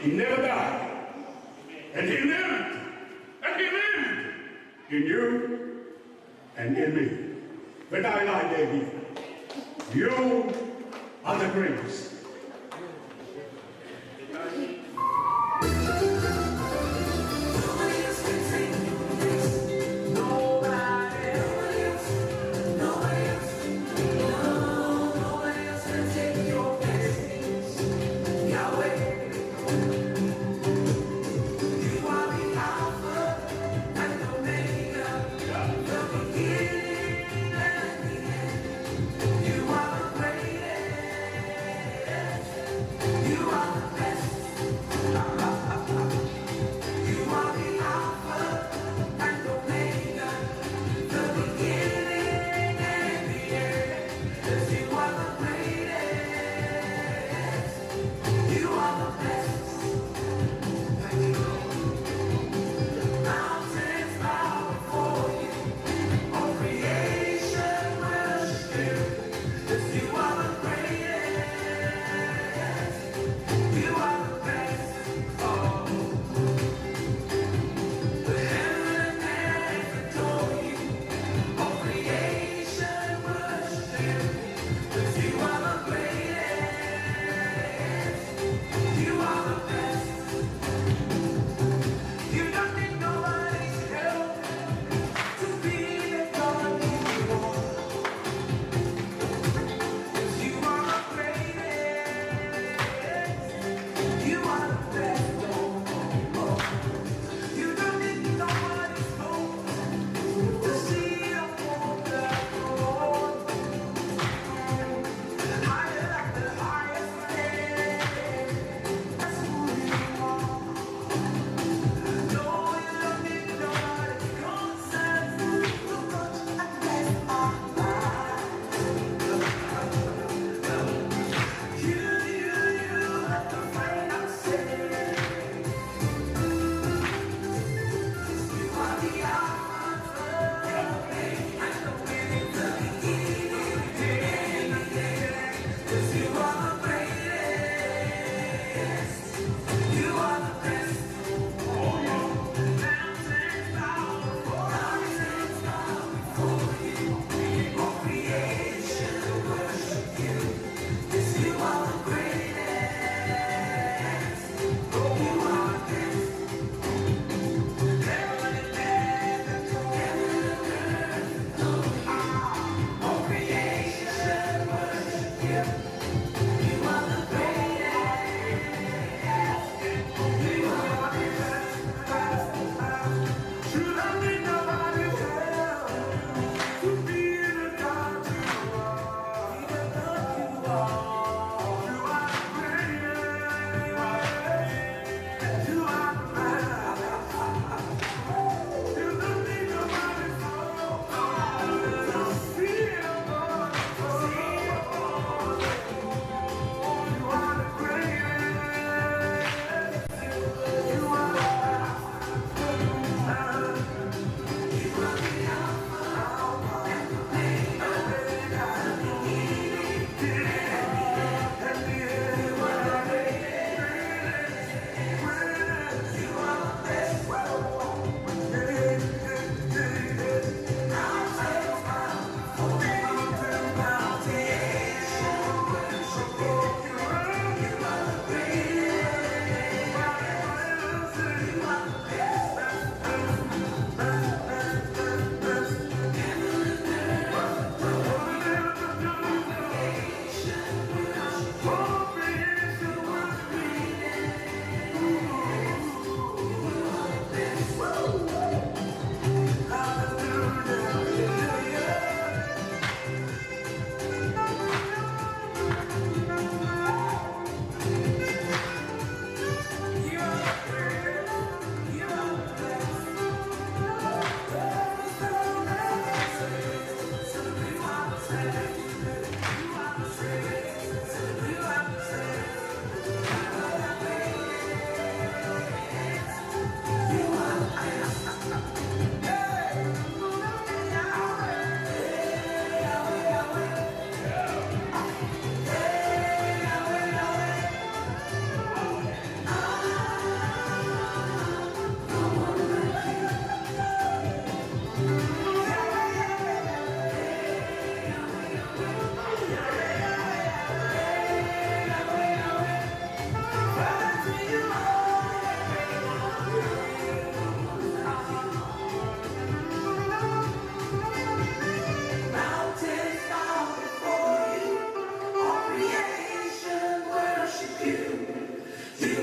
He never died. And he lived. And he lived in you and in me. But I like David. You are the greatest.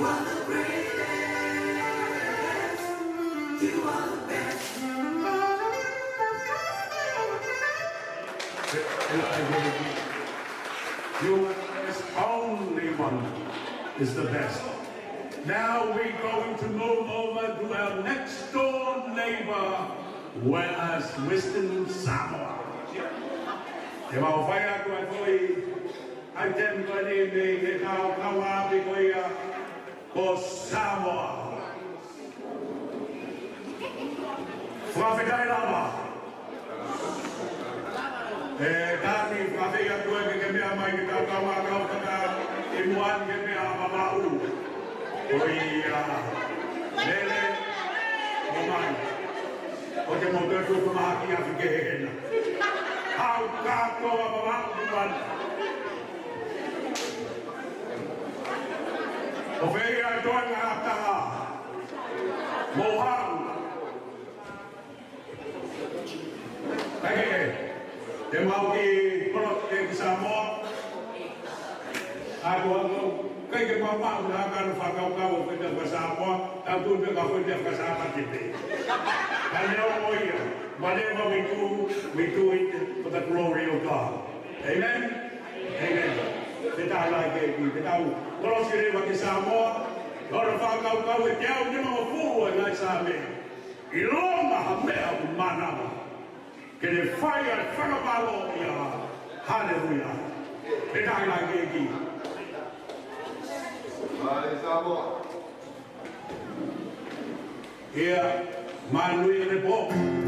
are the greatest. You are the best. You is only one is the best. Now we're going to move over to our next door neighbor, whereas Western Samoa. Te mau whai aku ai koi, ai tem koe ni kau kawapi koe ia ko Samoa. Fakafeta'i lava. Tani whawhia koe ke mea mai ke kau kawaka I muan ke mea mamau. Koi Mele, o mai. O te motetu kumahaki a whike hena. Hau kātoa mamau kuman. O whei ai toa ngā tanga. Mohau. Kake, te mau ki kono te Samoa. Aku kai ke mama na kan whakau o whete whasapoa, tau tūpe ka whete whasapa tipe. Kai neo moia, whatever we do it for the glory of God. Amen? Amen. Te tālai keiki, te tau kolosi rewa ki Samoa, lora whakau e te au ni mga fūua ngai Sāme. I longa ha mea u manawa. Ke te whai ai whakapalo ia. Hallelujah. Te tālai keiki. Here, Manui report.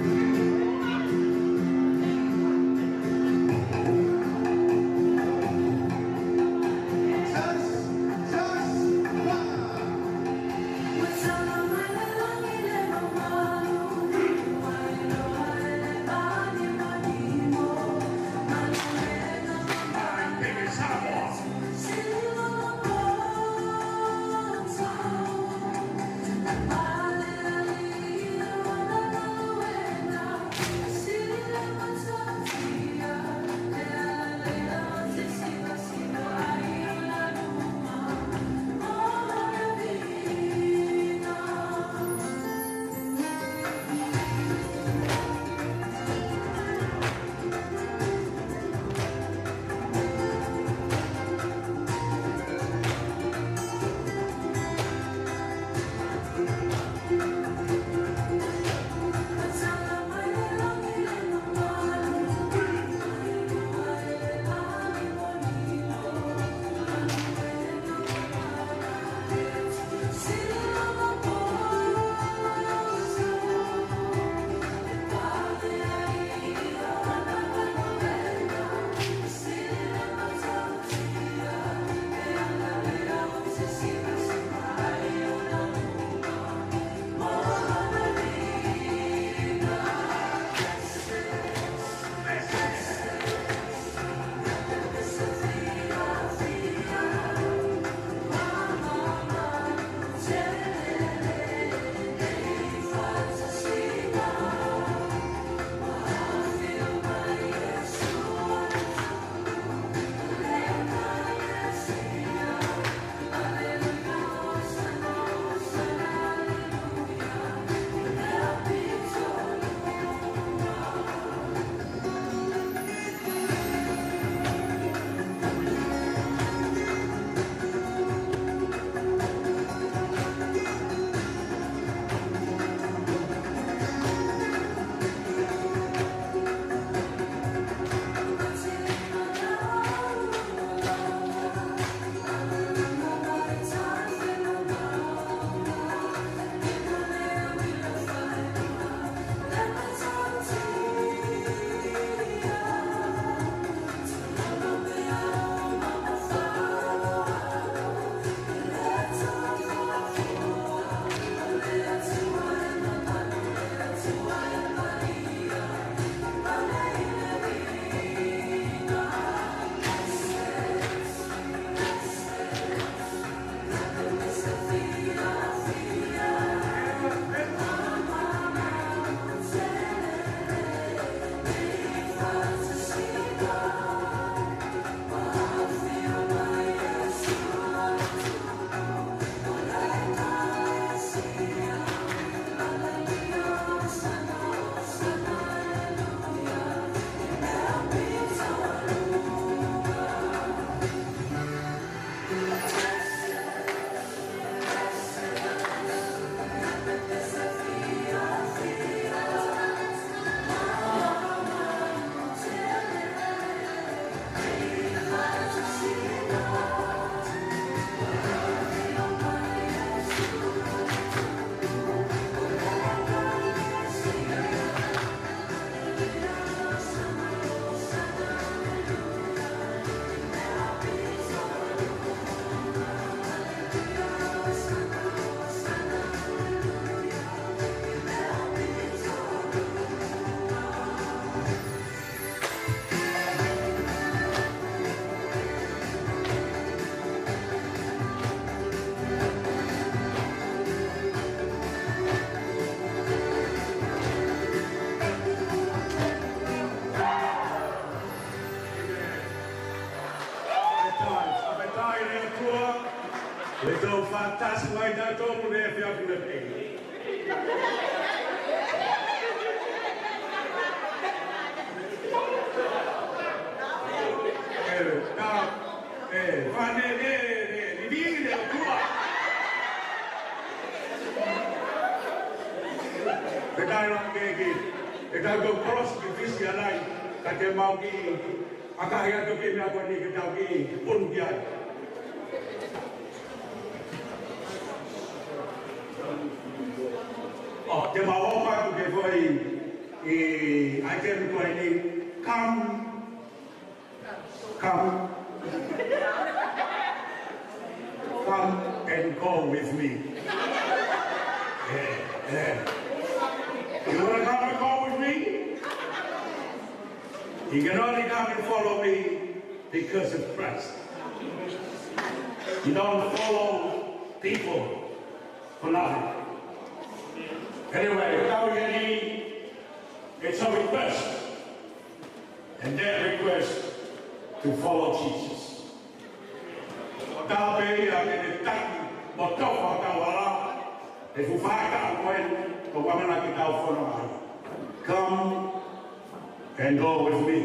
Le tau whātasi mai tā tōku rea whiaku le pēki. Whane ni vingi le Otua. Te tai rā kēki, te tau tau cross ki visi alai, ka te mau ki, akahi atu ki mea koe ni ki tau ki, punu ki ai. Te maopa ku ke foi I came to a name, come and go with me. Yeah. You want to come and go with me? You can only come and follow me because of Christ. You don't follow people for nothing. Anyway, without any, it's a request. And their request to follow Jesus. Come and go with me.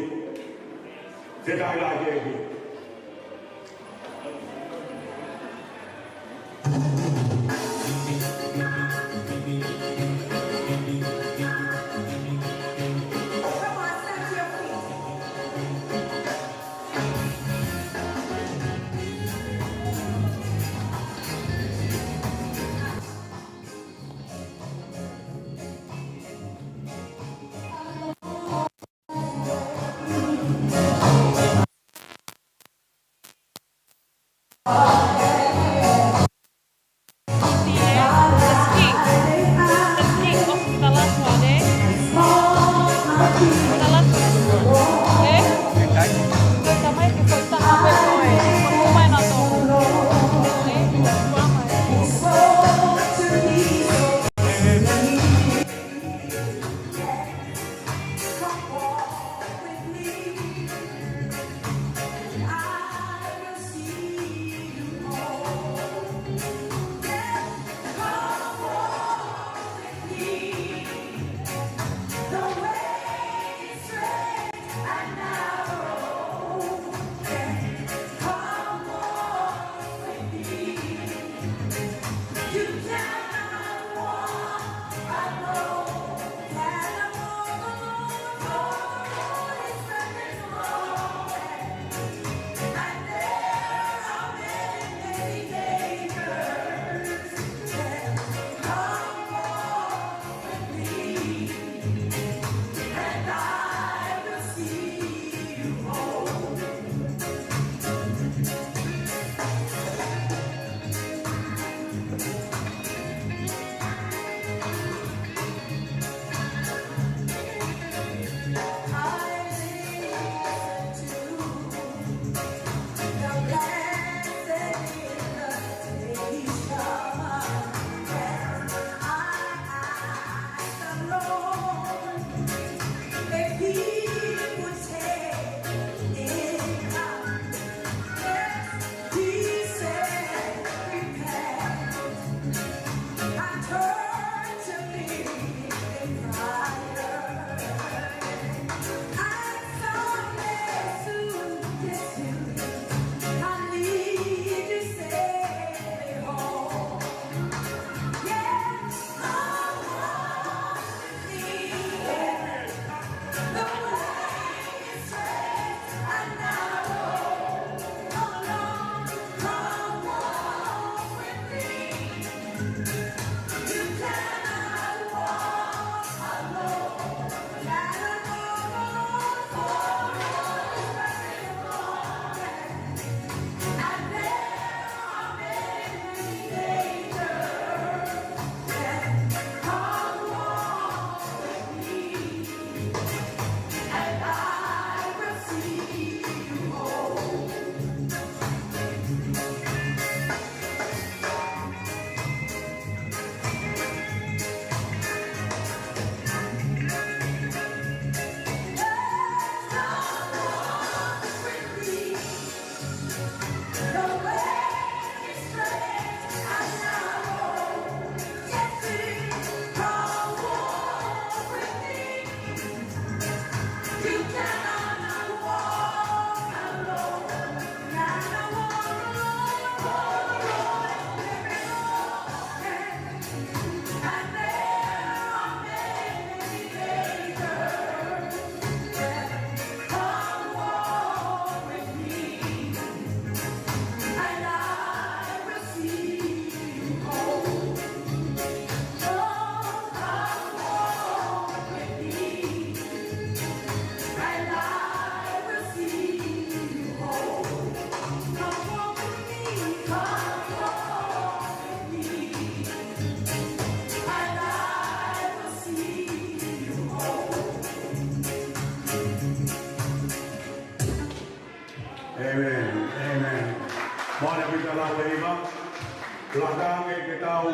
Lakange ke tau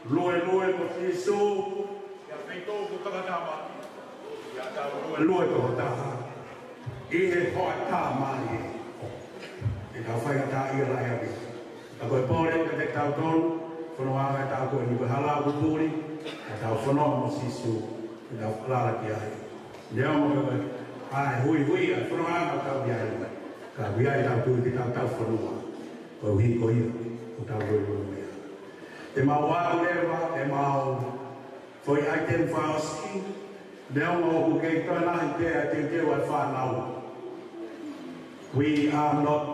lue ko Yesu ya feito ko takatama ya tau lue ko taha I he hoa tā mai e tau whaikata I a lai awi a koe pōre ka te tau tonu whanoanga e tau koe ni wahala o tūri a tau whanoa mo Yesu e tau whalala ki ai Nea mo koe ai hui a whanoanga tau biai ka biai tau tūri ki tau whanua koe hui ko ia o tau koe Te mau wāu lewa, e mau whoi aiten whaoski, neo ngō ku kei tōnahi pēa te teo ai whānau. We are not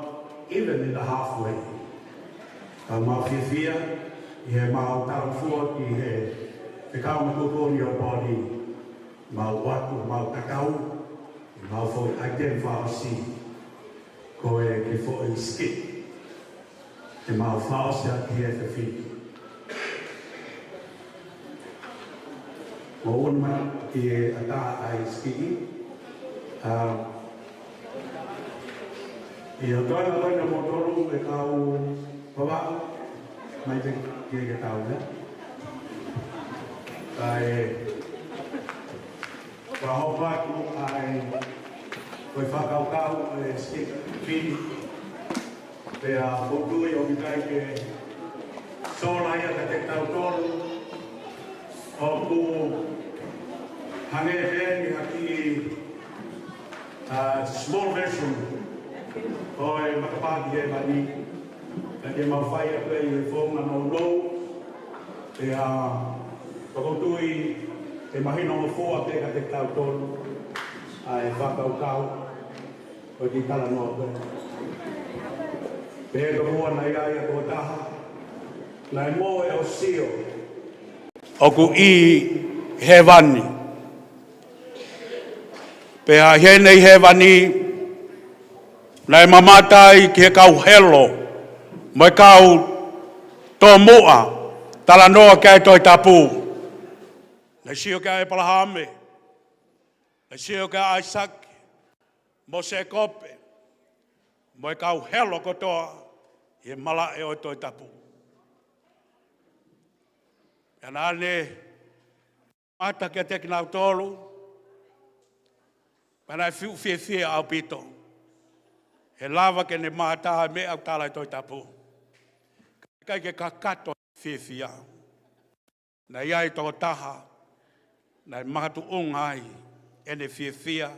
even in the halfway. Ka mau whiwhia, I he mau tarafua ki he te kaumikokoni o pōni, mau watu, mau takau, I mau whoi aiten whaosi, ko e ki whoi skip. Te mau whaosia ki he te whiki. Mo unma ki e ata ai skii. I o toina mo toru e kau pawa mai te ke tau ne. Kai wa hopa ku ai koi whakau e skii fini. Pe a hoku I o mikai ke sola ia ka te tau toru. Hoku hange ni haki small version oi makapagi e mani e mau whai a koe I whonga no e a pakotui e mahino o fua te ka te tau tonu a e whakau o ki tala noa koe pe e mua na ia ia kua taha na e mo e o sio Oku I he wani. Pea henei he wani, nei mamatai ki he kau helo, moi kau tō moa, tala noa kai toi tapu. Nei sio kai palahame, nei sio kai aisaki, mo se kope, moi kau helo kotoa, he mala e o toi tapu. E nāne, mata ke te kinau tōru, panai whiu au pito. He lava ke ne mātaha me au tālai toi tapu. Kai ke kakato whiu. Na iai tō taha, na mahatu ungai, e ne whiu,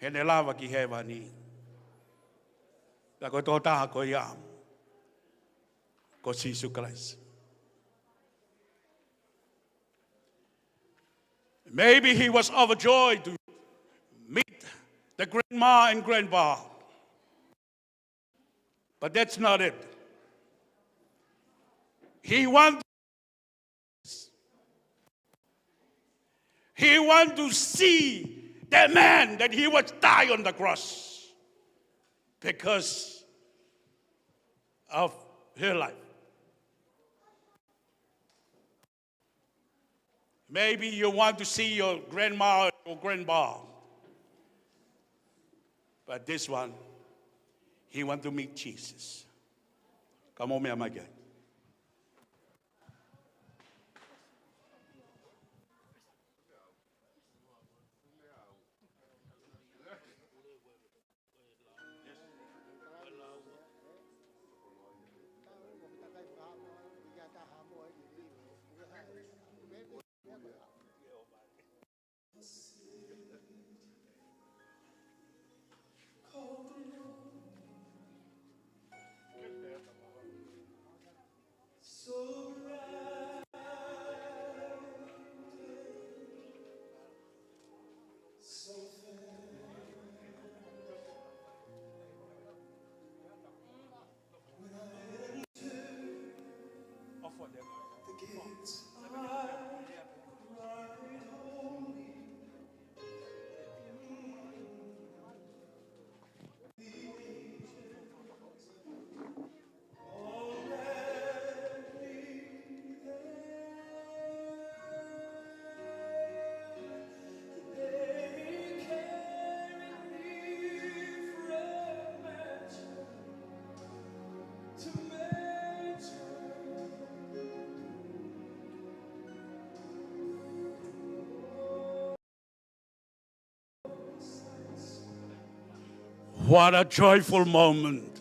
he ne lava ki hewa ni. Na koe tō taha ko iam, ko Sisu Kalaisi. Maybe he was overjoyed to meet the grandma and grandpa. But that's not it. He wanted to see the man that he was die on the cross because of her life. Maybe you want to see your grandma or grandpa. But this one, he wants to meet Jesus. Come on, my guy. What a joyful moment.